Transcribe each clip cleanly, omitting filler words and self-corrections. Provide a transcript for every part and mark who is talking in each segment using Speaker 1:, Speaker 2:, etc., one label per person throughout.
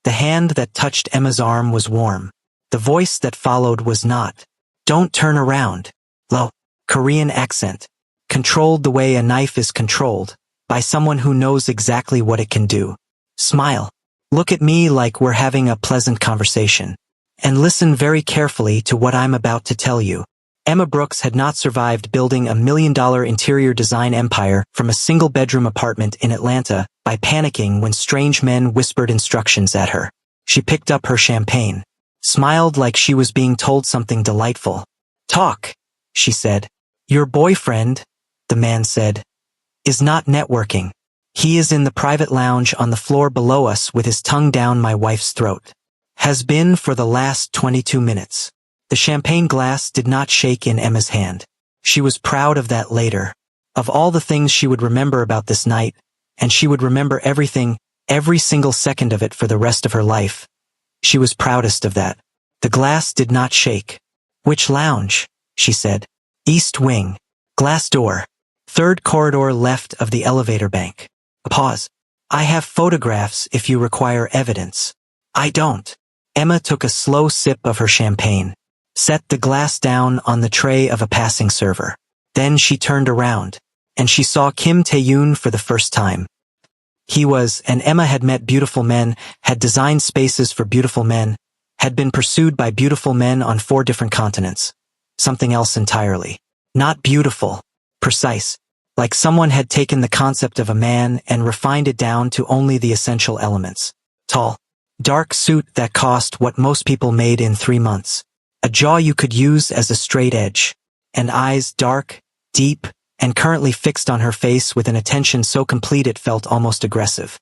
Speaker 1: The hand that touched Emma's arm was warm. The voice that followed was not. Don't turn around. Low, Korean accent. Controlled the way a knife is controlled, by someone who knows exactly what it can do. Smile. Look at me like we're having a pleasant conversation. And listen very carefully to what I'm about to tell you. Emma Brooks had not survived building a $1 million interior design empire from a single-bedroom apartment in Atlanta by panicking when strange men whispered instructions at her. She picked up her champagne, smiled like she was being told something delightful. Talk, she said. Your boyfriend, the man said, is not networking. He is in the private lounge on the floor below us with his tongue down my wife's throat. Has been for the last 22 minutes. The champagne glass did not shake in Emma's hand. She was proud of that later. Of all the things she would remember about this night, and she would remember everything, every single second of it for the rest of her life. She was proudest of that. The glass did not shake. Which lounge? She said. East wing. Glass door. Third corridor left of the elevator bank. A pause. I have photographs if you require evidence. I don't. Emma took a slow sip of her champagne, set the glass down on the tray of a passing server. Then she turned around, and she saw Kim Tae-yoon for the first time. He was, and Emma had met beautiful men, had designed spaces for beautiful men, had been pursued by beautiful men on 4 different continents. Something else entirely. Not beautiful. Precise. Like someone had taken the concept of a man and refined it down to only the essential elements. Tall. Dark suit that cost what most people made in 3 months. A jaw you could use as a straight edge. And eyes dark, deep, and currently fixed on her face with an attention so complete it felt almost aggressive.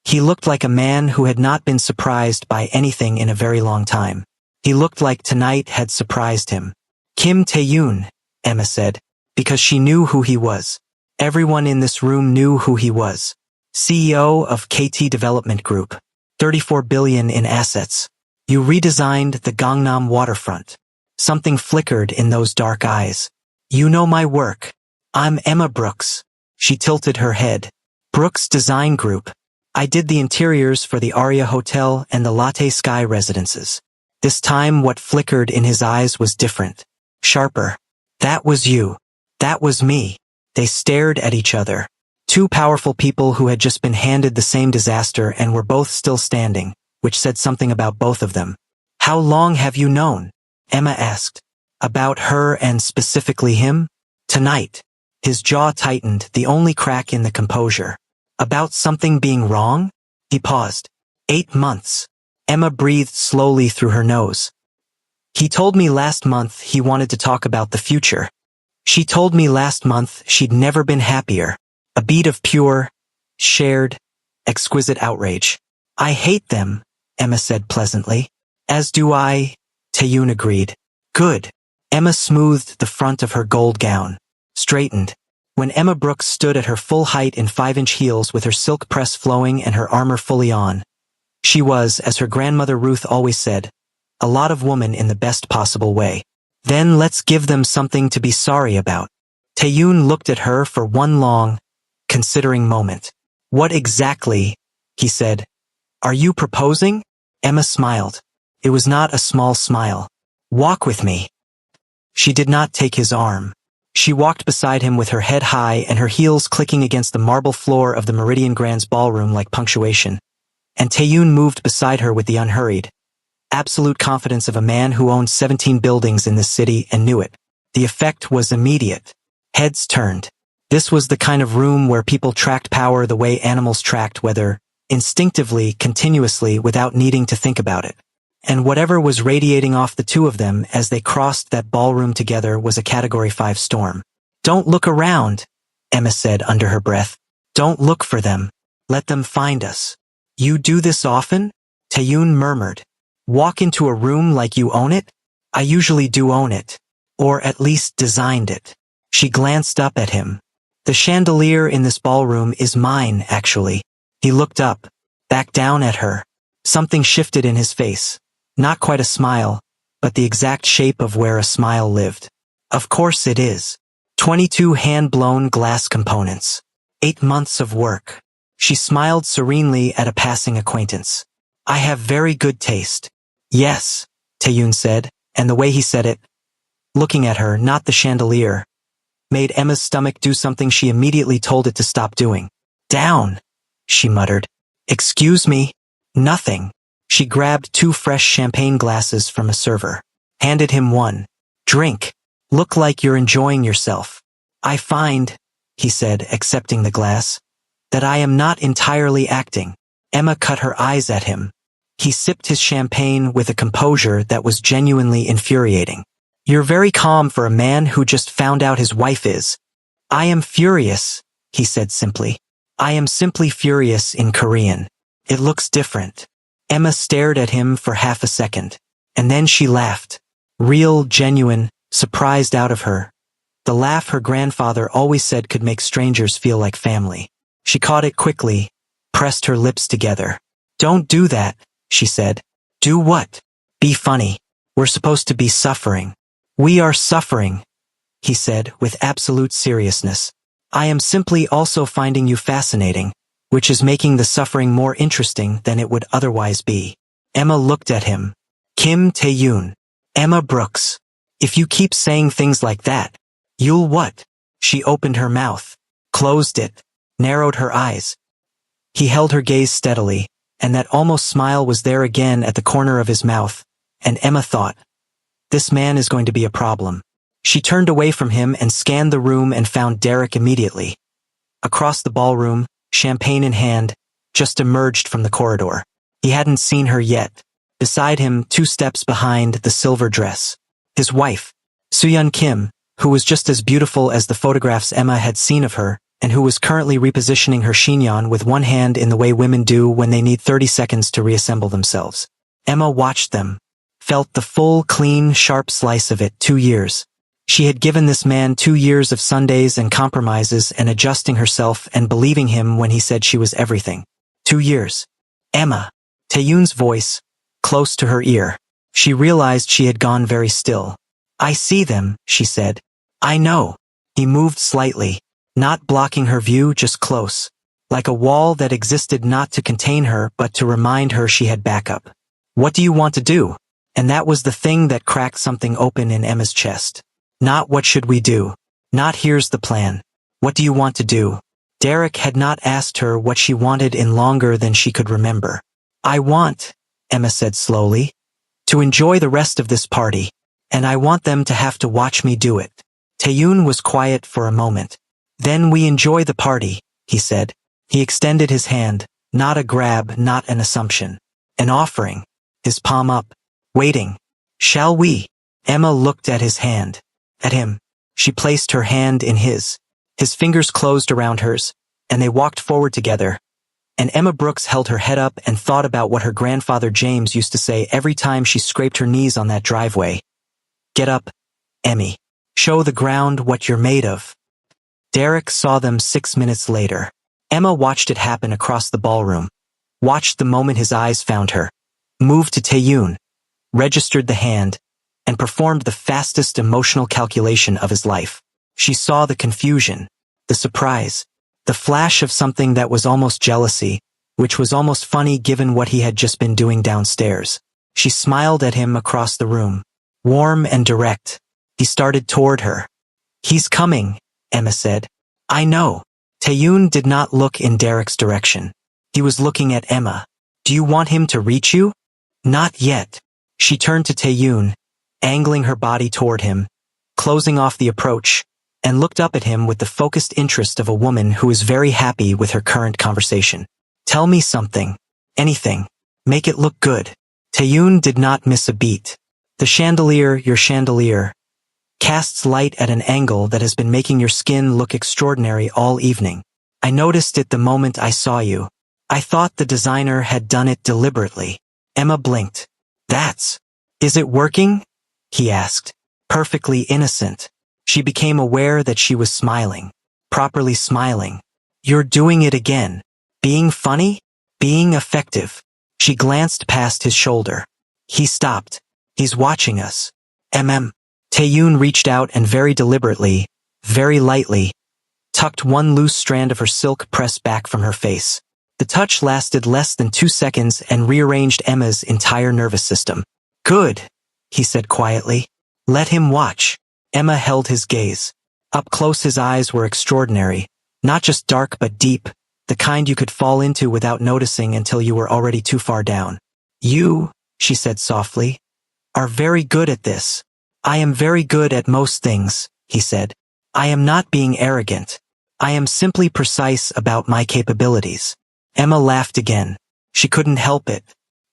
Speaker 1: He looked like a man who had not been surprised by anything in a very long time. He looked like tonight had surprised him. Kim Tae-yoon, Emma said, because she knew who he was. Everyone in this room knew who he was. CEO of KT Development Group. 34 billion in assets. You redesigned the Gangnam waterfront. Something flickered in those dark eyes. You know my work. I'm Emma Brooks. She tilted her head. Brooks Design Group. I did the interiors for the Aria Hotel and the Latte Sky residences. This time what flickered in his eyes was different. Sharper. That was you. That was me. They stared at each other. 2 powerful people who had just been handed the same disaster and were both still standing, which said something about both of them. How long have you known? Emma asked. About her and specifically him? Tonight. His jaw tightened, the only crack in the composure. About something being wrong? He paused. 8 months. Emma breathed slowly through her nose. He told me last month he wanted to talk about the future. She told me last month she'd never been happier. A beat of pure, shared, exquisite outrage. I hate them, Emma said pleasantly. As do I, Tae-yoon agreed. Good. Emma smoothed the front of her gold gown. Straightened. When Emma Brooks stood at her full height in 5-inch heels with her silk press flowing and her armor fully on, she was, as her grandmother Ruth always said, a lot of woman in the best possible way. Then let's give them something to be sorry about. Tae-yoon looked at her for one long, considering moment. What exactly, he said. Are you proposing? Emma smiled. It was not a small smile. Walk with me. She did not take his arm. She walked beside him with her head high and her heels clicking against the marble floor of the Meridian Grand's ballroom like punctuation. And Tae-yoon moved beside her with the unhurried, absolute confidence of a man who owned 17 buildings in this city and knew it. The effect was immediate. Heads turned. This was the kind of room where people tracked power the way animals tracked weather, instinctively, continuously, without needing to think about it. And whatever was radiating off the 2 of them as they crossed that ballroom together was a Category 5 storm. Don't look around, Emma said under her breath. Don't look for them. Let them find us. You do this often? Tae-yoon murmured. Walk into a room like you own it? I usually do own it. Or at least designed it. She glanced up at him. The chandelier in this ballroom is mine, actually. He looked up, back down at her. Something shifted in his face. Not quite a smile, but the exact shape of where a smile lived. Of course it is. 22 hand-blown glass components. 8 months of work. She smiled serenely at a passing acquaintance. I have very good taste. Yes, Taeyun said, and the way he said it, looking at her, not the chandelier, made Emma's stomach do something she immediately told it to stop doing. Down, she muttered. Excuse me? Nothing. She grabbed 2 fresh champagne glasses from a server. Handed him one. Drink. Look like you're enjoying yourself. I find, he said, accepting the glass, that I am not entirely acting. Emma cut her eyes at him. He sipped his champagne with a composure that was genuinely infuriating. You're very calm for a man who just found out his wife is. I am furious, he said simply. I am simply furious in Korean. It looks different. Emma stared at him for half a second, and then she laughed. Real, genuine, surprised out of her. The laugh her grandfather always said could make strangers feel like family. She caught it quickly, pressed her lips together. Don't do that, she said. Do what? Be funny. We're supposed to be suffering. We are suffering, he said with absolute seriousness. I am simply also finding you fascinating, which is making the suffering more interesting than it would otherwise be. Emma looked at him. Kim Taeyun. Emma Brooks. If you keep saying things like that, you'll what? She opened her mouth, closed it, narrowed her eyes. He held her gaze steadily, and that almost smile was there again at the corner of his mouth, and Emma thought, this man is going to be a problem. She turned away from him and scanned the room and found Derek immediately. Across the ballroom, champagne in hand, just emerged from the corridor. He hadn't seen her yet. Beside him, 2 steps behind, the silver dress. His wife, Sooyeon Kim, who was just as beautiful as the photographs Emma had seen of her, and who was currently repositioning her chignon with one hand in the way women do when they need 30 seconds to reassemble themselves. Emma watched them, felt the full, clean, sharp slice of it. 2 years. She had given this man 2 years of Sundays and compromises and adjusting herself and believing him when he said she was everything. 2 years. Emma. Taeyun's voice, close to her ear. She realized she had gone very still. I see them, she said. I know. He moved slightly, not blocking her view, just close, like a wall that existed not to contain her but to remind her she had backup. What do you want to do? And that was the thing that cracked something open in Emma's chest. Not what should we do? Not here's the plan. What do you want to do? Derek had not asked her what she wanted in longer than she could remember. I want, Emma said slowly, to enjoy the rest of this party, and I want them to have to watch me do it. Taeyun was quiet for a moment. Then we enjoy the party, he said. He extended his hand, not a grab, not an assumption. An offering, his palm up, waiting. Shall we? Emma looked at his hand. At him. She placed her hand in his. His fingers closed around hers, and they walked forward together. And Emma Brooks held her head up and thought about what her grandfather James used to say every time she scraped her knees on that driveway. Get up, Emmy. Show the ground what you're made of. Derek saw them 6 minutes later. Emma watched it happen across the ballroom. Watched the moment his eyes found her. Moved to Taeyun. Registered the hand. And performed the fastest emotional calculation of his life. She saw the confusion, the surprise, the flash of something that was almost jealousy, which was almost funny given what he had just been doing downstairs. She smiled at him across the room, warm and direct. He started toward her. He's coming, Emma said. I know. Taeyun did not look in Derek's direction. He was looking at Emma. Do you want him to reach you? Not yet. She turned to Taeyun, angling her body toward him, closing off the approach, and looked up at him with the focused interest of a woman who is very happy with her current conversation. Tell me something. Anything. Make it look good. Taeyun did not miss a beat. The chandelier, your chandelier, casts light at an angle that has been making your skin look extraordinary all evening. I noticed it the moment I saw you. I thought the designer had done it deliberately. Emma blinked. Is it working? He asked, perfectly innocent. She became aware that she was smiling, properly smiling. You're doing it again. Being funny? Being effective. She glanced past his shoulder. He stopped. He's watching us. Taeyun reached out and very deliberately, very lightly, tucked one loose strand of her silk pressed back from her face. The touch lasted less than 2 seconds and rearranged Emma's entire nervous system. Good, he said quietly. Let him watch. Emma held his gaze. Up close his eyes were extraordinary, not just dark but deep, the kind you could fall into without noticing until you were already too far down. You, she said softly, are very good at this. I am very good at most things, he said. I am not being arrogant. I am simply precise about my capabilities. Emma laughed again. She couldn't help it.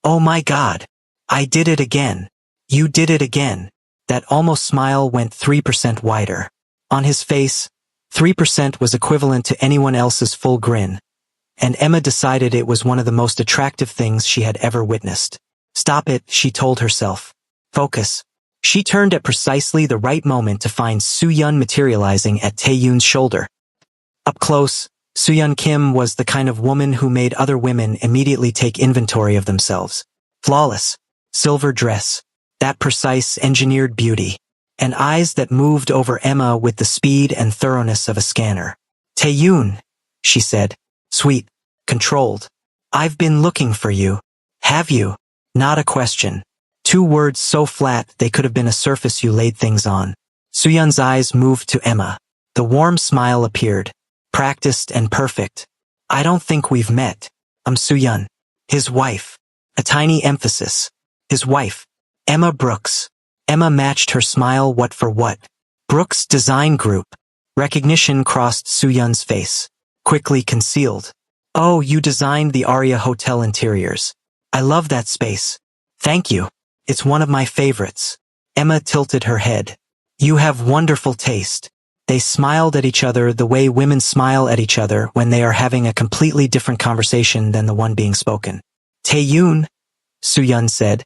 Speaker 1: Oh my God. I did it again. You did it again. That almost smile went 3% wider. On his face, 3% was equivalent to anyone else's full grin. And Emma decided it was one of the most attractive things she had ever witnessed. Stop it, she told herself. Focus. She turned at precisely the right moment to find Soo-yeon materializing at Tae-yoon's shoulder. Up close, Soo-yeon Kim was the kind of woman who made other women immediately take inventory of themselves. Flawless. Silver dress. That precise, engineered beauty. And eyes that moved over Emma with the speed and thoroughness of a scanner. Tae-yoon, she said. Sweet. Controlled. I've been looking for you. Have you? Not a question. 2 words so flat they could have been a surface you laid things on. Soo-yeon's eyes moved to Emma. The warm smile appeared. Practiced and perfect. I don't think we've met. I'm Soo-yeon. His wife. A tiny emphasis. His wife. Emma Brooks. Emma matched her smile what for what. Brooks Design Group. Recognition crossed Soo-yeon's face. Quickly concealed. Oh, you designed the Aria Hotel interiors. I love that space. Thank you. It's one of my favorites. Emma tilted her head. You have wonderful taste. They smiled at each other the way women smile at each other when they are having a completely different conversation than the one being spoken. Tae-yoon, Soo-yeon said,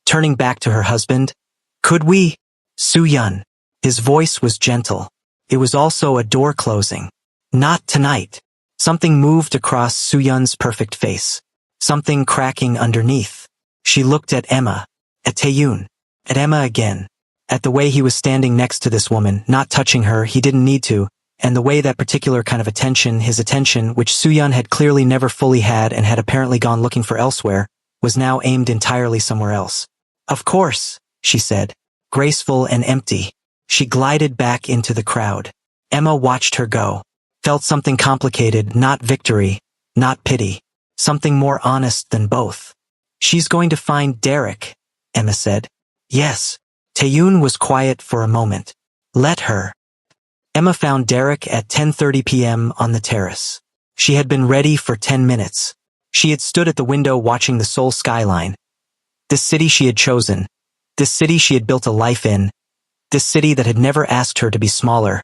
Speaker 1: turning back to her husband. Could we? Soo-yeon. His voice was gentle. It was also a door closing. Not tonight. Something moved across Soo-yeon's perfect face. Something cracking underneath. She looked at Emma. At Tae-yoon. At Emma again. At the way he was standing next to this woman, not touching her, he didn't need to, and the way that particular kind of attention, his attention, which Soo-yeon had clearly never fully had and had apparently gone looking for elsewhere, was now aimed entirely somewhere else. Of course, she said. Graceful and empty. She glided back into the crowd. Emma watched her go. Felt something complicated, not victory, not pity. Something more honest than both. She's going to find Derek, Emma said. Yes. Tae-yoon was quiet for a moment. Let her. Emma found Derek at 10:30 p.m. on the terrace. She had been ready for 10 minutes. She had stood at the window watching the Seoul skyline. This city she had chosen. This city she had built a life in. This city that had never asked her to be smaller.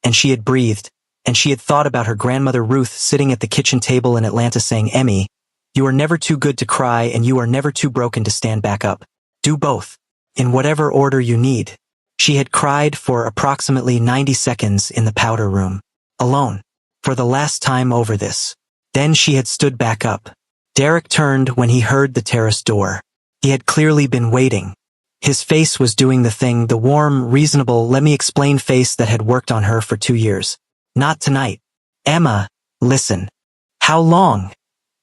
Speaker 1: And she had breathed. And she had thought about her grandmother Ruth sitting at the kitchen table in Atlanta saying, Emmy, you are never too good to cry and you are never too broken to stand back up. Do both. In whatever order you need. She had cried for approximately 90 seconds in the powder room. Alone. For the last time over this. Then she had stood back up. Derek turned when he heard the terrace door. He had clearly been waiting. His face was doing the thing, the warm, reasonable, let me explain face that had worked on her for 2 years. Not tonight. Emma, listen. How long?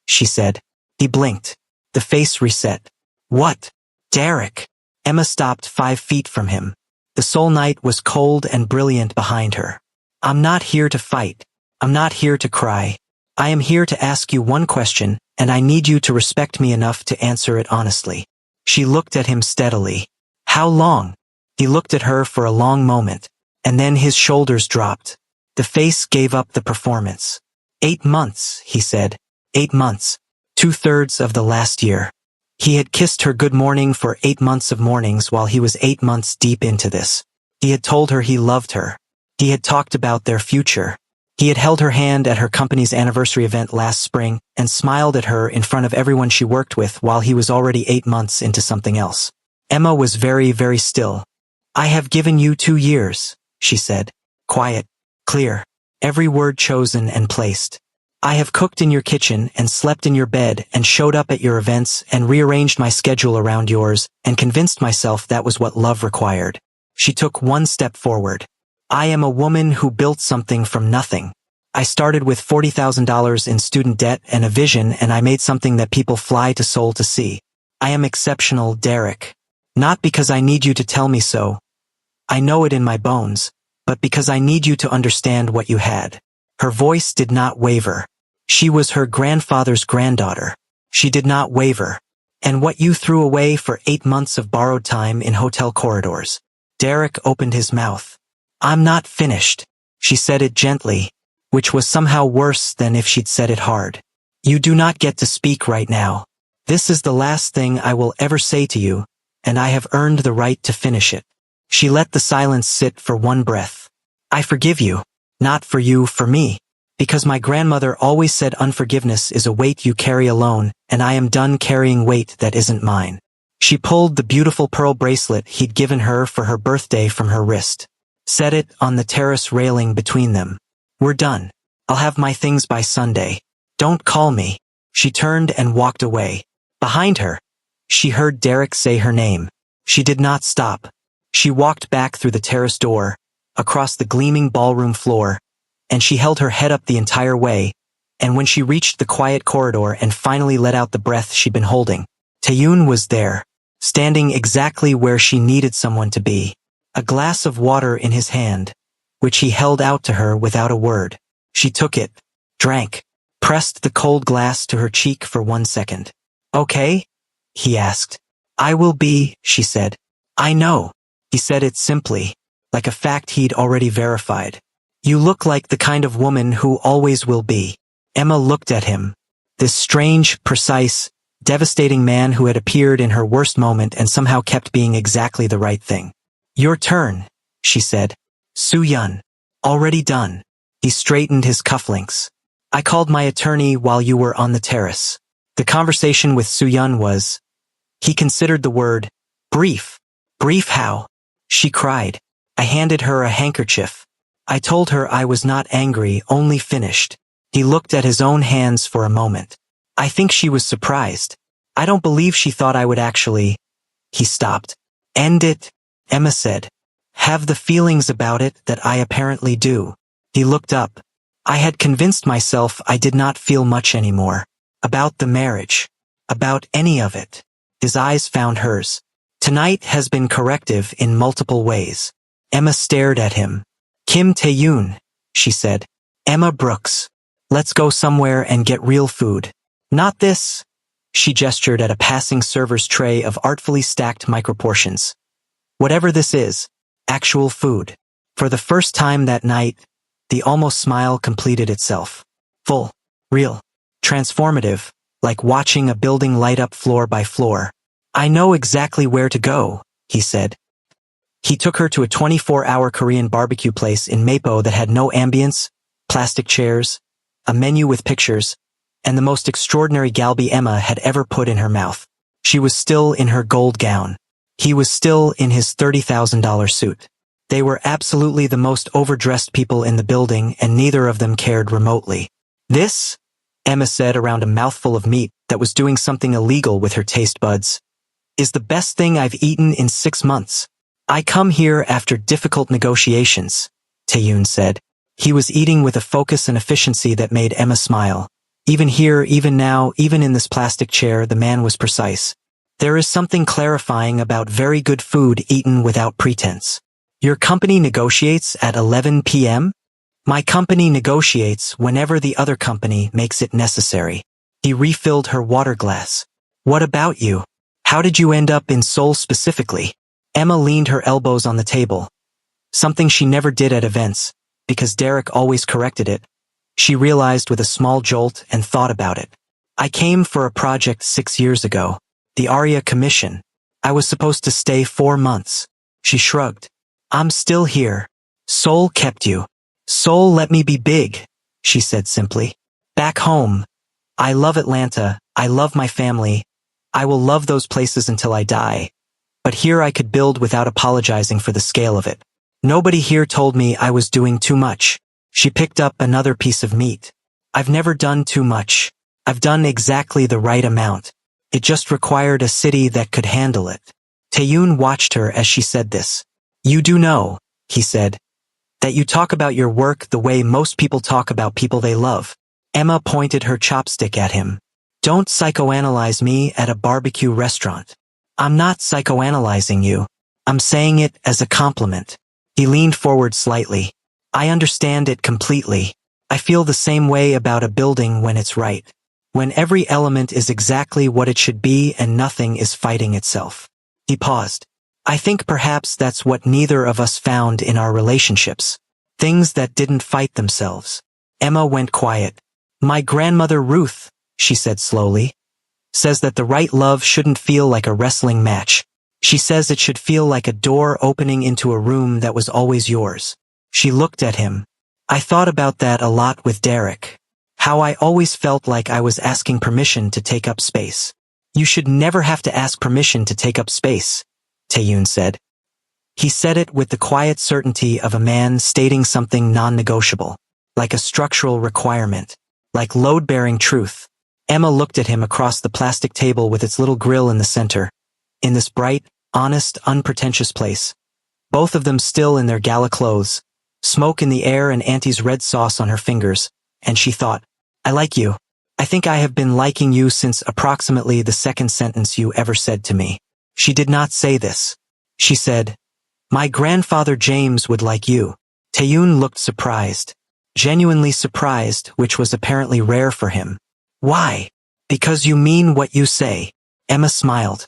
Speaker 1: She said. He blinked. The face reset. What? Derek. Emma stopped 5 feet from him. The Seoul night was cold and brilliant behind her. I'm not here to fight. I'm not here to cry. I am here to ask you one question, and I need you to respect me enough to answer it honestly. She looked at him steadily. How long? He looked at her for a long moment, and then his shoulders dropped. The face gave up the performance. 8 months, he said. 8 months. 2/3 of the last year. He had kissed her good morning for 8 months of mornings while he was 8 months deep into this. He had told her he loved her. He had talked about their future. He had held her hand at her company's anniversary event last spring and smiled at her in front of everyone she worked with while he was already 8 months into something else. Emma was very, very still. I have given you 2 years, she said. Quiet, clear, every word chosen and placed. I have cooked in your kitchen and slept in your bed and showed up at your events and rearranged my schedule around yours and convinced myself that was what love required. She took 1 step forward. I am a woman who built something from nothing. I started with $40,000 in student debt and a vision, and I made something that people fly to Seoul to see. I am exceptional, Derek. Not because I need you to tell me so. I know it in my bones, but because I need you to understand what you had. Her voice did not waver. She was her grandfather's granddaughter. She did not waver. And what you threw away for 8 months of borrowed time in hotel corridors. Derek opened his mouth. I'm not finished. She said it gently, which was somehow worse than if she'd said it hard. You do not get to speak right now. This is the last thing I will ever say to you, and I have earned the right to finish it. She let the silence sit for one breath. I forgive you. Not for you, for me. Because my grandmother always said unforgiveness is a weight you carry alone, and I am done carrying weight that isn't mine. She pulled the beautiful pearl bracelet he'd given her for her birthday from her wrist. Set it on the terrace railing between them. We're done. I'll have my things by Sunday. Don't call me. She turned and walked away. Behind her, she heard Derek say her name. She did not stop. She walked back through the terrace door, across the gleaming ballroom floor, and she held her head up the entire way, and when she reached the quiet corridor and finally let out the breath she'd been holding, Taeyoon was there, standing exactly where she needed someone to be. A glass of water in his hand, which he held out to her without a word. She took it, drank, pressed the cold glass to her cheek for 1 second. Okay? He asked. I will be, she said. I know. He said it simply, like a fact he'd already verified. You look like the kind of woman who always will be. Emma looked at him. This strange, precise, devastating man who had appeared in her worst moment and somehow kept being exactly the right thing. Your turn, she said. Soo-yeon. Already done. He straightened his cufflinks. I called my attorney while you were on the terrace. The conversation with Soo-yeon was, he considered the word, brief. Brief how? She cried. I handed her a handkerchief. I told her I was not angry, only finished. He looked at his own hands for a moment. I think she was surprised. I don't believe she thought I would actually. He stopped. End it, Emma said. Have the feelings about it that I apparently do. He looked up. I had convinced myself I did not feel much anymore. About the marriage. About any of it. His eyes found hers. Tonight has been corrective in multiple ways. Emma stared at him. Kim Taeyoon, she said. Emma Brooks. Let's go somewhere and get real food. Not this. She gestured at a passing server's tray of artfully stacked microportions. Whatever this is, actual food. For the first time that night, the almost smile completed itself. Full, real, transformative, like watching a building light up floor by floor. I know exactly where to go, he said. He took her to a 24-hour Korean barbecue place in Mapo that had no ambience, plastic chairs, a menu with pictures, and the most extraordinary galbi Emma had ever put in her mouth. She was still in her gold gown. He was still in his $30,000 suit. They were absolutely the most overdressed people in the building, and neither of them cared remotely. This, Emma said around a mouthful of meat that was doing something illegal with her taste buds, is the best thing I've eaten in 6 months. I come here after difficult negotiations, Taeyoon said. He was eating with a focus and efficiency that made Emma smile. Even here, even now, even in this plastic chair, the man was precise. There is something clarifying about very good food eaten without pretense. Your company negotiates at 11 p.m.? My company negotiates whenever the other company makes it necessary. He refilled her water glass. What about you? How did you end up in Seoul specifically? Emma leaned her elbows on the table. Something she never did at events, because Derek always corrected it. She realized with a small jolt and thought about it. I came for a project 6 years ago. The Arya Commission. I was supposed to stay 4 months. She shrugged. I'm still here. Seoul kept you. Seoul let me be big, she said simply. Back home. I love Atlanta. I love my family. I will love those places until I die. But here I could build without apologizing for the scale of it. Nobody here told me I was doing too much. She picked up another piece of meat. I've never done too much. I've done exactly the right amount. It just required a city that could handle it. Taeyoon watched her as she said this. You do know, he said. That you talk about your work the way most people talk about people they love. Emma pointed her chopstick at him. Don't psychoanalyze me at a barbecue restaurant. I'm not psychoanalyzing you. I'm saying it as a compliment. He leaned forward slightly. I understand it completely. I feel the same way about a building when it's right. When every element is exactly what it should be and nothing is fighting itself. He paused. I think perhaps that's what neither of us found in our relationships. Things that didn't fight themselves. Emma went quiet. My grandmother Ruth, she said slowly, says that the right love shouldn't feel like a wrestling match. She says it should feel like a door opening into a room that was always yours. She looked at him. I thought about that a lot with Derek. How I always felt like I was asking permission to take up space. You should never have to ask permission to take up space, Tae-yoon said. He said it with the quiet certainty of a man stating something non-negotiable, like a structural requirement, like load-bearing truth. Emma looked at him across the plastic table with its little grill in the center. In this bright, honest, unpretentious place. Both of them still in their gala clothes, smoke in the air and Auntie's red sauce on her fingers, and she thought, I like you. I think I have been liking you since approximately the second sentence you ever said to me. She did not say this. She said, my grandfather James would like you. Tae-yoon looked surprised. Genuinely surprised, which was apparently rare for him. Why? Because you mean what you say. Emma smiled.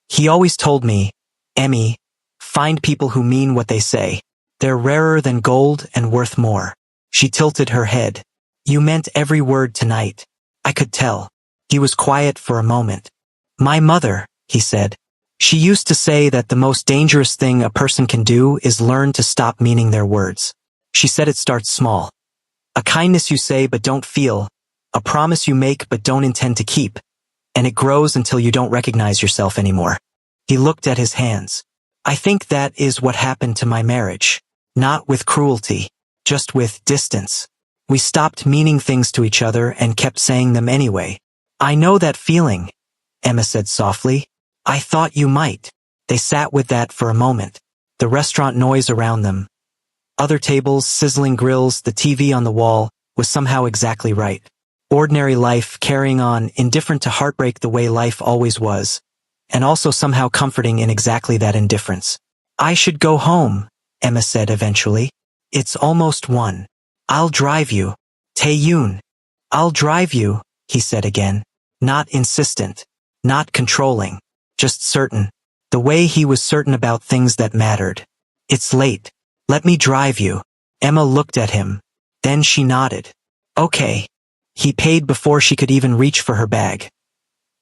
Speaker 1: He always told me, Emmy, find people who mean what they say. They're rarer than gold and worth more. She tilted her head. You meant every word tonight. I could tell. He was quiet for a moment. My mother, he said. She used to say that the most dangerous thing a person can do is learn to stop meaning their words. She said it starts small. A kindness you say but don't feel, a promise you make but don't intend to keep, and it grows until you don't recognize yourself anymore. He looked at his hands. I think that is what happened to my marriage. Not with cruelty, just with distance. We stopped meaning things to each other and kept saying them anyway. I know that feeling, Emma said softly. I thought you might. They sat with that for a moment. The restaurant noise around them. Other tables, sizzling grills, the TV on the wall, was somehow exactly right. Ordinary life carrying on, indifferent to heartbreak the way life always was, and also somehow comforting in exactly that indifference. I should go home, Emma said eventually. It's almost 1. I'll drive you. Tae-yoon. I'll drive you, he said again. Not insistent. Not controlling. Just certain. The way he was certain about things that mattered. It's late. Let me drive you. Emma looked at him. Then she nodded. Okay. He paid before she could even reach for her bag.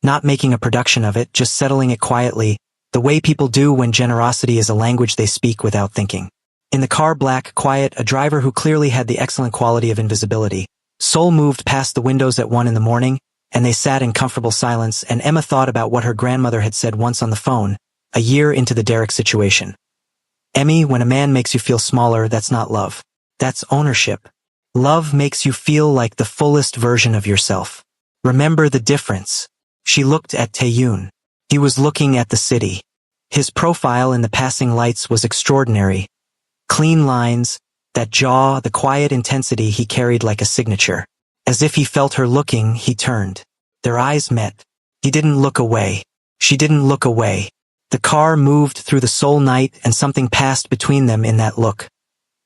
Speaker 1: Not making a production of it, just settling it quietly, the way people do when generosity is a language they speak without thinking. In the car, black, quiet, a driver who clearly had the excellent quality of invisibility. Sol moved past the windows at 1 in the morning, and they sat in comfortable silence, and Emma thought about what her grandmother had said once on the phone, a year into the Derek situation. Emmy, when a man makes you feel smaller, that's not love. That's ownership. Love makes you feel like the fullest version of yourself. Remember the difference. She looked at Tae-yoon. He was looking at the city. His profile in the passing lights was extraordinary. Clean lines, that jaw, the quiet intensity he carried like a signature. As if he felt her looking, he turned. Their eyes met. He didn't look away. She didn't look away. The car moved through the Seoul night and something passed between them in that look.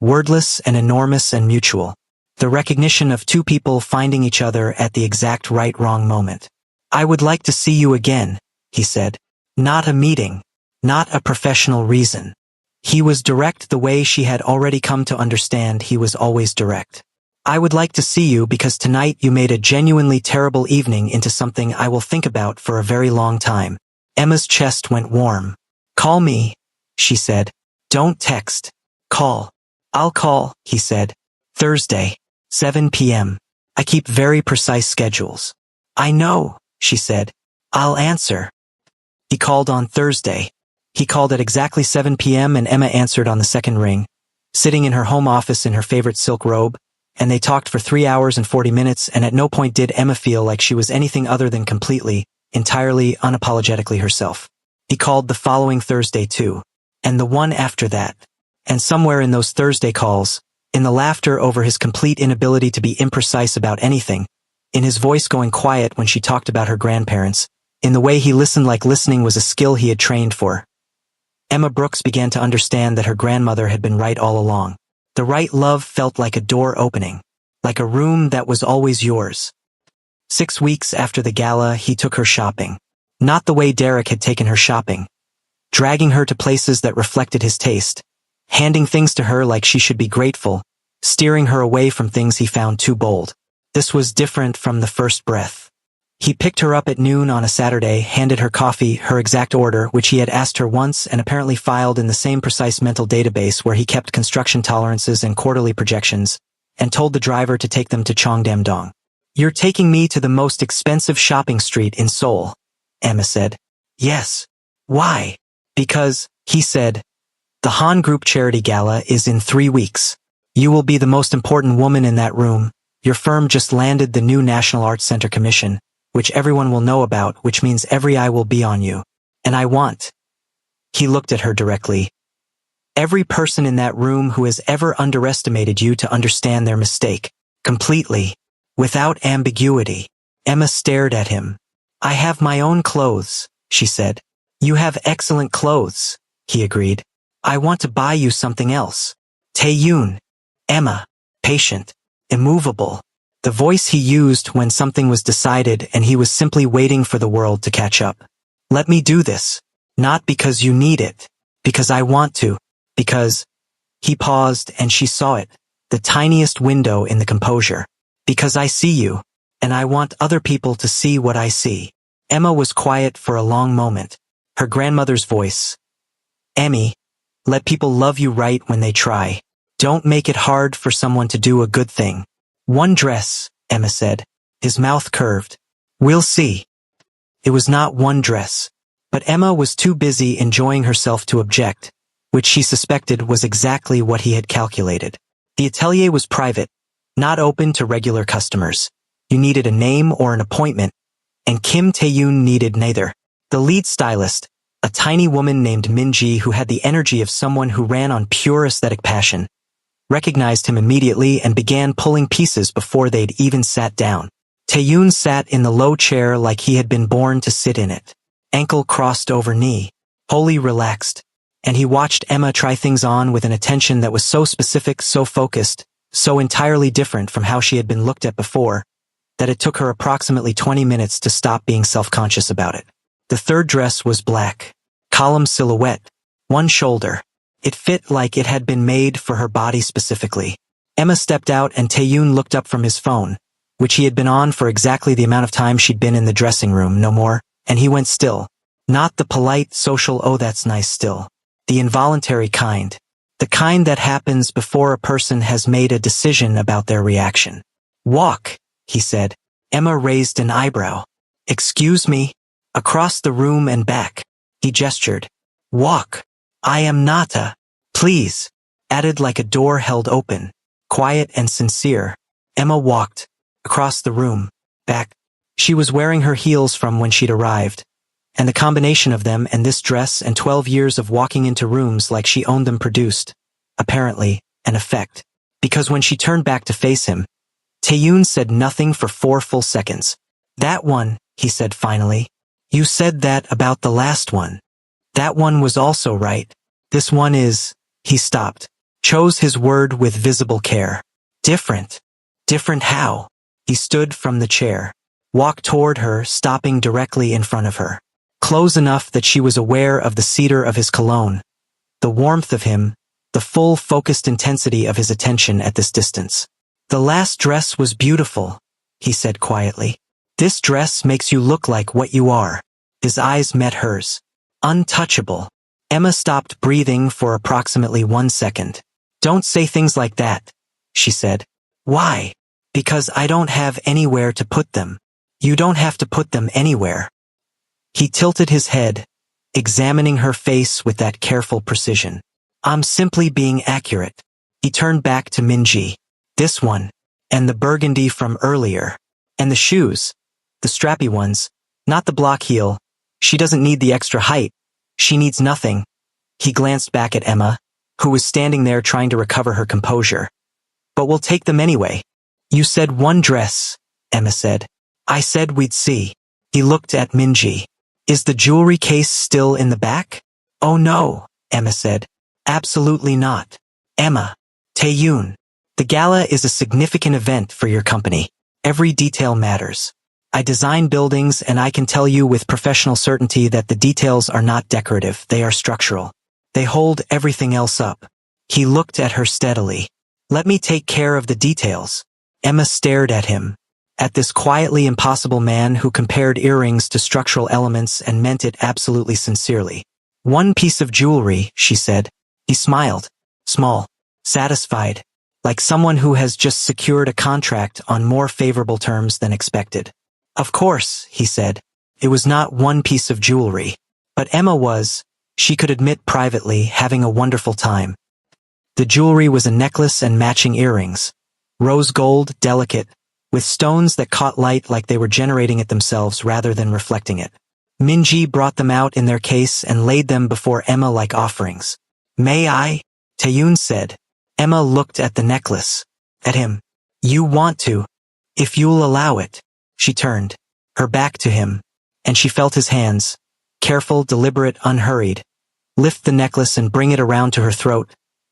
Speaker 1: Wordless and enormous and mutual. The recognition of two people finding each other at the exact right-wrong moment. I would like to see you again, he said. Not a meeting. Not a professional reason. He was direct the way she had already come to understand he was always direct. I would like to see you because tonight you made a genuinely terrible evening into something I will think about for a very long time. Emma's chest went warm. Call me, she said. Don't text. Call. I'll call, he said. Thursday, 7 p.m. I keep very precise schedules. I know, she said. I'll answer. He called on Thursday. He called at exactly 7 p.m. and Emma answered on the second ring, sitting in her home office in her favorite silk robe, and they talked for 3 hours and 40 minutes, and at no point did Emma feel like she was anything other than completely, entirely, unapologetically herself. He called the following Thursday too, and the one after that, and somewhere in those Thursday calls, in the laughter over his complete inability to be imprecise about anything, in his voice going quiet when she talked about her grandparents, in the way he listened like listening was a skill he had trained for. Emma Brooks began to understand that her grandmother had been right all along. The right love felt like a door opening, like a room that was always yours. 6 weeks after the gala, he took her shopping. Not the way Derek had taken her shopping, dragging her to places that reflected his taste, handing things to her like she should be grateful, steering her away from things he found too bold. This was different from the first breath. He picked her up at noon on a Saturday, handed her coffee, her exact order, which he had asked her once and apparently filed in the same precise mental database where he kept construction tolerances and quarterly projections, and told the driver to take them to Cheongdam-dong. "You're taking me to the most expensive shopping street in Seoul," Emma said. "Yes." "Why?" "Because," he said, "the Han Group charity gala is in 3 weeks. You will be the most important woman in that room. Your firm just landed the new National Arts Center commission, which everyone will know about, which means every eye will be on you. And I want." He looked at her directly. "Every person in that room who has ever underestimated you to understand their mistake. Completely. Without ambiguity." Emma stared at him. "I have my own clothes," she said. "You have excellent clothes," he agreed. "I want to buy you something else." Tae-yoon. Emma. Patient. Immovable. The voice he used when something was decided and he was simply waiting for the world to catch up. "Let me do this. Not because you need it. Because I want to. Because—" He paused and she saw it. The tiniest window in the composure. "Because I see you. And I want other people to see what I see." Emma was quiet for a long moment. Her grandmother's voice. "Emmy, let people love you right when they try. Don't make it hard for someone to do a good thing." "One dress," Emma said. His mouth curved. "We'll see." It was not one dress. But Emma was too busy enjoying herself to object, which she suspected was exactly what he had calculated. The atelier was private, not open to regular customers. You needed a name or an appointment, and Kim Tae-yoon needed neither. The lead stylist, a tiny woman named Min-ji who had the energy of someone who ran on pure aesthetic passion, recognized him immediately and began pulling pieces before they'd even sat down. Tae-yoon sat in the low chair like he had been born to sit in it. Ankle crossed over knee, wholly relaxed, and he watched Emma try things on with an attention that was so specific, so focused, so entirely different from how she had been looked at before, that it took her approximately 20 minutes to stop being self-conscious about it. The third dress was black, column silhouette, one shoulder. It fit like it had been made for her body specifically. Emma stepped out and Tae-yoon looked up from his phone, which he had been on for exactly the amount of time she'd been in the dressing room, no more, and he went still. Not the polite, social, "oh that's nice" still. The involuntary kind. The kind that happens before a person has made a decision about their reaction. "Walk," he said. Emma raised an eyebrow. "Excuse me?" "Across the room and back." He gestured. "Walk. I am not a—" "Please," added like a door held open, quiet and sincere. Emma walked. Across the room. Back. She was wearing her heels from when she'd arrived, and the combination of them and this dress and 12 years of walking into rooms like she owned them produced, apparently, an effect. Because when she turned back to face him, Tae-yoon said nothing for 4 full seconds. "That one," he said finally. "You said that about the last one. That one was also right. This one is—" He stopped. Chose his word with visible care. "Different." "Different how?" He stood from the chair. Walked toward her, stopping directly in front of her. Close enough that she was aware of the cedar of his cologne, the warmth of him, the full focused intensity of his attention at this distance. "The last dress was beautiful," he said quietly. "This dress makes you look like what you are." His eyes met hers. Untouchable. Emma stopped breathing for approximately 1 second. "Don't say things like that," she said. "Why?" "Because I don't have anywhere to put them." "You don't have to put them anywhere." He tilted his head, examining her face with that careful precision. "I'm simply being accurate." He turned back to Min-ji. "This one. And the burgundy from earlier. And the shoes. The strappy ones. Not the block heel. She doesn't need the extra height. She needs nothing." He glanced back at Emma, who was standing there trying to recover her composure. but we'll take them anyway. You said one dress, Emma said. I said we'd see. He looked at Minji. Is the jewelry case still in the back? Oh no, Emma said. Absolutely not. Emma. Taeyun. The gala is a significant event for your company. Every detail matters. I design buildings and I can tell you with professional certainty that the details are not decorative, they are structural. They hold everything else up. He looked at her steadily. Let me take care of the details. Emma stared at him. At this quietly impossible man who compared earrings to structural elements and meant it absolutely sincerely. One piece of jewelry, she said. He smiled. Small. Satisfied. Like someone who has just secured a contract on more favorable terms than expected. Of course, he said. It was not one piece of jewelry. But Emma was, she could admit privately, having a wonderful time. The jewelry was a necklace and matching earrings. Rose gold, delicate, with stones that caught light like they were generating it themselves rather than reflecting it. Minji brought them out in their case and laid them before Emma like offerings. May I? Taeyun said. Emma looked at the necklace. At him. You want to. If you'll allow it. She turned, her back to him, and she felt his hands, careful, deliberate, unhurried, lift the necklace and bring it around to her throat,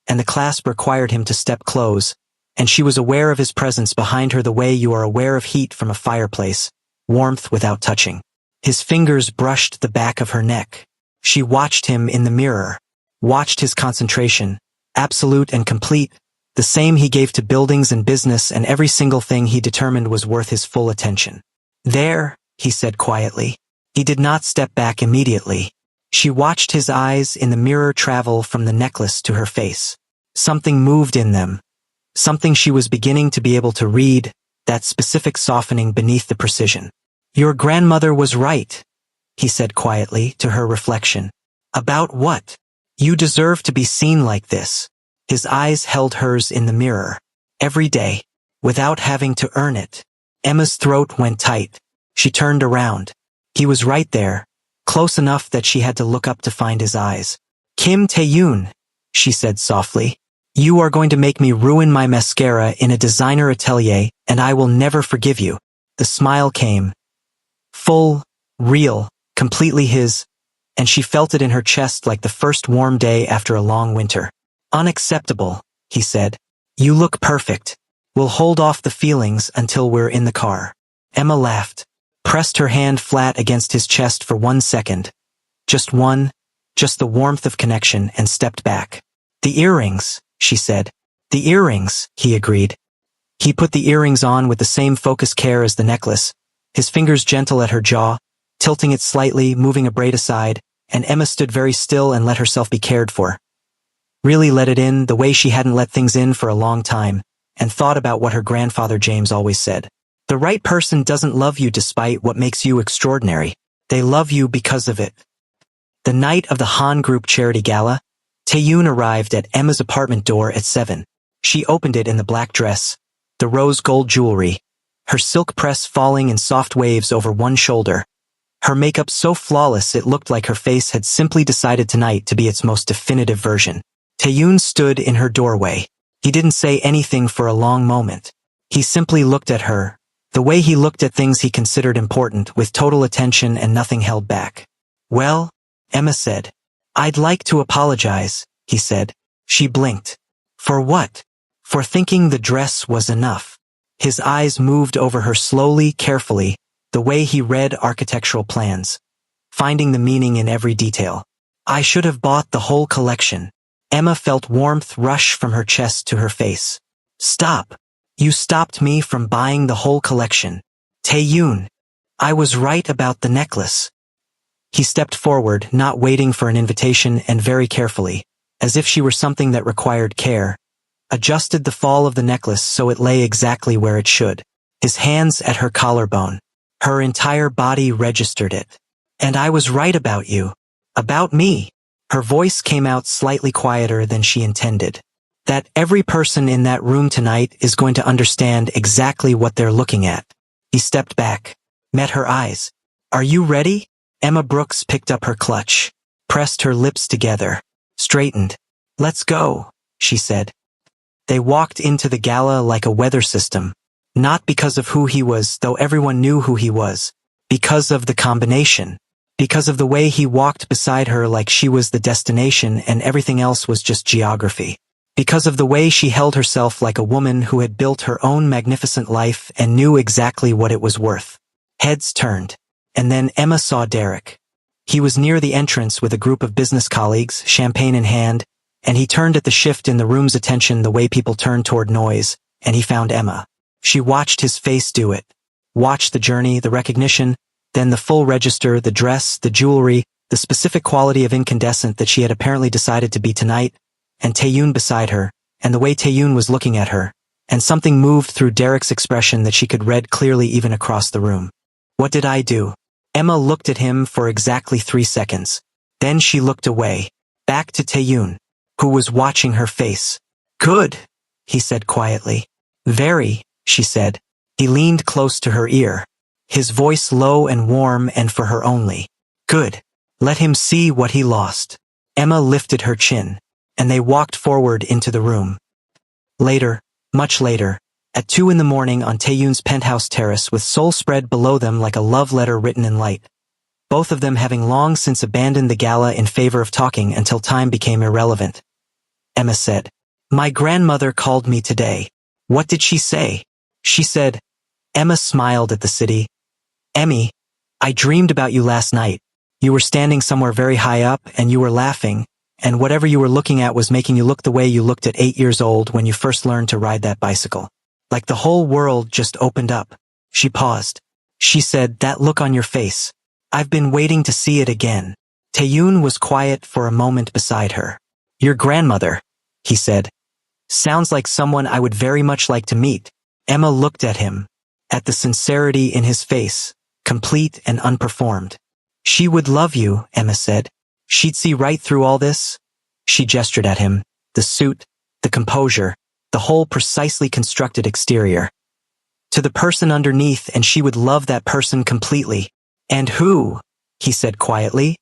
Speaker 1: and the clasp required him to step close, and she was aware of his presence behind her the way you are aware of heat from a fireplace, warmth without touching. His fingers brushed the back of her neck. She watched him in the mirror, watched his concentration, absolute and complete, the same he gave to buildings and business, and every single thing he determined was worth his full attention. There, he said quietly. He did not step back immediately. She watched his eyes in the mirror travel from the necklace to her face. Something moved in them. Something she was beginning to be able to read, that specific softening beneath the precision. Your grandmother was right, he said quietly to her reflection. About what? You deserve to be seen like this. His eyes held hers in the mirror. Every day. Without having to earn it. Emma's throat went tight. She turned around. He was right there, close enough that she had to look up to find his eyes. Kim Taeyun, she said softly. You are going to make me ruin my mascara in a designer atelier, and I will never forgive you. The smile came. Full, real, completely his, and she felt it in her chest like the first warm day after a long winter. Unacceptable, he said. You look perfect. We'll hold off the feelings until we're in the car. Emma laughed, pressed her hand flat against his chest for 1 second. Just one, just the warmth of connection, and stepped back. The earrings, she said. The earrings, he agreed. He put the earrings on with the same focused care as the necklace, his fingers gentle at her jaw, tilting it slightly, moving a braid aside, and Emma stood very still and let herself be cared for. Really let it in the way she hadn't let things in for a long time, and thought about what her grandfather James always said. The right person doesn't love you despite what makes you extraordinary. They love you because of it. The night of the Han Group charity gala, Taeyun arrived at Emma's apartment door at 7. She opened it in the black dress, the rose gold jewelry, her silk press falling in soft waves over one shoulder. Her makeup so flawless it looked like her face had simply decided tonight to be its most definitive version. Taeyun stood in her doorway. He didn't say anything for a long moment. He simply looked at her, the way he looked at things he considered important, with total attention and nothing held back. Well, Emma said. I'd like to apologize, he said. She blinked. For what? For thinking the dress was enough. His eyes moved over her slowly, carefully, the way he read architectural plans, finding the meaning in every detail. I should have bought the whole collection. Emma felt warmth rush from her chest to her face. Stop. You stopped me from buying the whole collection. Taeyun. I was right about the necklace. He stepped forward, not waiting for an invitation, and very carefully, as if she were something that required care, adjusted the fall of the necklace so it lay exactly where it should. His hands at her collarbone. Her entire body registered it. And I was right about you. About me. Her voice came out slightly quieter than she intended. That every person in that room tonight is going to understand exactly what they're looking at. He stepped back, met her eyes. Are you ready? Emma Brooks picked up her clutch, pressed her lips together, straightened. Let's go, she said. They walked into the gala like a weather system. Not because of who he was, though everyone knew who he was. Because of the combination. Because of the way he walked beside her like she was the destination and everything else was just geography. Because of the way she held herself like a woman who had built her own magnificent life and knew exactly what it was worth. Heads turned. And then Emma saw Derek. He was near the entrance with a group of business colleagues, champagne in hand, and he turned at the shift in the room's attention the way people turn toward noise, and he found Emma. She watched his face do it. Watched the journey, the recognition, then the full register, the dress, the jewelry, the specific quality of incandescent that she had apparently decided to be tonight, and Taeyoon beside her, and the way Taeyoon was looking at her, and something moved through Derek's expression that she could read clearly even across the room. What did I do? Emma looked at him for exactly 3 seconds. Then she looked away, back to Taeyoon, who was watching her face. Good, he said quietly. Very, she said. He leaned close to her ear, his voice low and warm and for her only. Good. Let him see what he lost. Emma lifted her chin, and they walked forward into the room. Later, much later, at 2 in the morning on Taeyoon's penthouse terrace with Seoul spread below them like a love letter written in light. Both of them having long since abandoned the gala in favor of talking until time became irrelevant. Emma said, My grandmother called me today. What did she say? She said, Emma smiled at the city. Emmy, I dreamed about you last night. You were standing somewhere very high up and you were laughing, and whatever you were looking at was making you look the way you looked at 8 years old when you first learned to ride that bicycle. Like the whole world just opened up. She paused. She said, That look on your face. I've been waiting to see it again. Taeyoon was quiet for a moment beside her. Your grandmother, he said. Sounds like someone I would very much like to meet. Emma looked at him, at the sincerity in his face, complete and unperformed. She would love you, Emma said. She'd see right through all this. She gestured at him, the suit, the composure, the whole precisely constructed exterior. To the person underneath, and she would love that person completely. And who, he said quietly,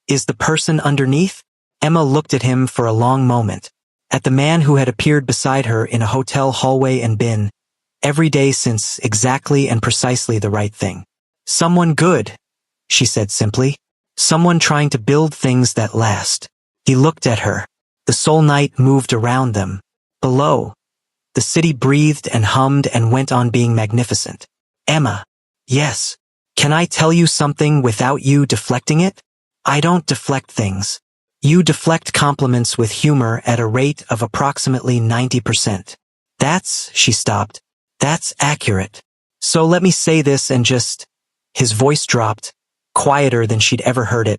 Speaker 1: is the person underneath? Emma looked at him for a long moment, at the man who had appeared beside her in a hotel hallway and been, every day since, exactly and precisely the right thing. Someone good, she said simply. Someone trying to build things that last. He looked at her. The Seoul night moved around them. Below, the city breathed and hummed and went on being magnificent. Emma, yes. Can I tell you something without you deflecting it? I don't deflect things. You deflect compliments with humor at a rate of approximately 90%. She stopped. That's accurate. So let me say this and just... His voice dropped, quieter than she'd ever heard it.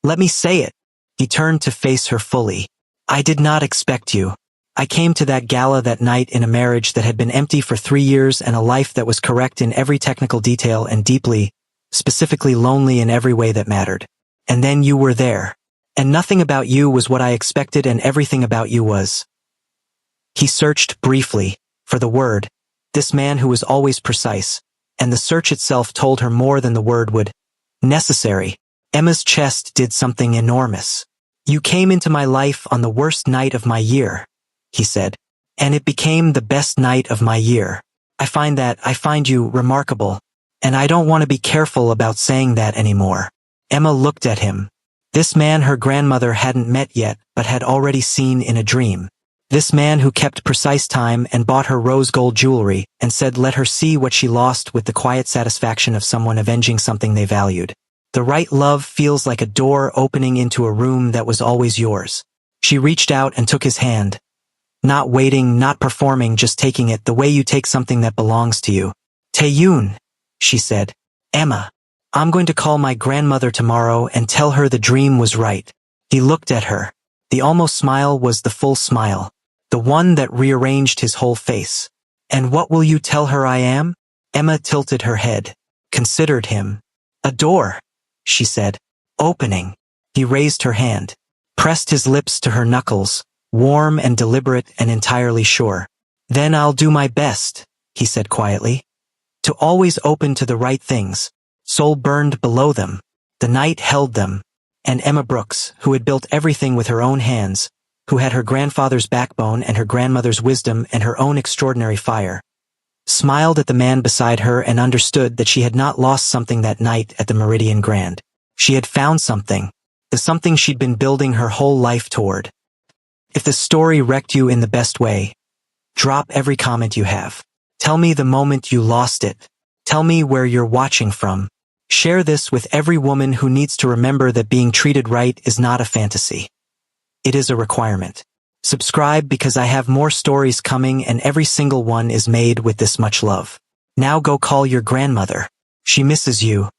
Speaker 1: Let me say it. He turned to face her fully. I did not expect you. I came to that gala that night in a marriage that had been empty for 3 years and a life that was correct in every technical detail and deeply, specifically lonely in every way that mattered. And then you were there. And nothing about you was what I expected and everything about you was. He searched briefly for the word, this man who was always precise, and the search itself told her more than the word would. Necessary. Emma's chest did something enormous. You came into my life on the worst night of my year, he said, and it became the best night of my year. I find you remarkable, and I don't want to be careful about saying that anymore. Emma looked at him. This man her grandmother hadn't met yet, but had already seen in a dream. This man who kept precise time and bought her rose gold jewelry and said let her see what she lost with the quiet satisfaction of someone avenging something they valued. The right love feels like a door opening into a room that was always yours. She reached out and took his hand. Not waiting, not performing, just taking it the way you take something that belongs to you. Taeyoon, she said. Emma, I'm going to call my grandmother tomorrow and tell her the dream was right. He looked at her. The almost smile was the full smile, the one that rearranged his whole face. And what will you tell her I am? Emma tilted her head, considered him. A door, she said, opening. He raised her hand, pressed his lips to her knuckles, warm and deliberate and entirely sure. Then I'll do my best, he said quietly. To always open to the right things. Seoul burned below them. The night held them. And Emma Brooks, who had built everything with her own hands, who had her grandfather's backbone and her grandmother's wisdom and her own extraordinary fire, smiled at the man beside her and understood that she had not lost something that night at the Meridian Grand. She had found something, the something she'd been building her whole life toward. If the story wrecked you in the best way, drop every comment you have. Tell me the moment you lost it. Tell me where you're watching from. Share this with every woman who needs to remember that being treated right is not a fantasy. It is a requirement. Subscribe because I have more stories coming and every single one is made with this much love. Now go call your grandmother. She misses you.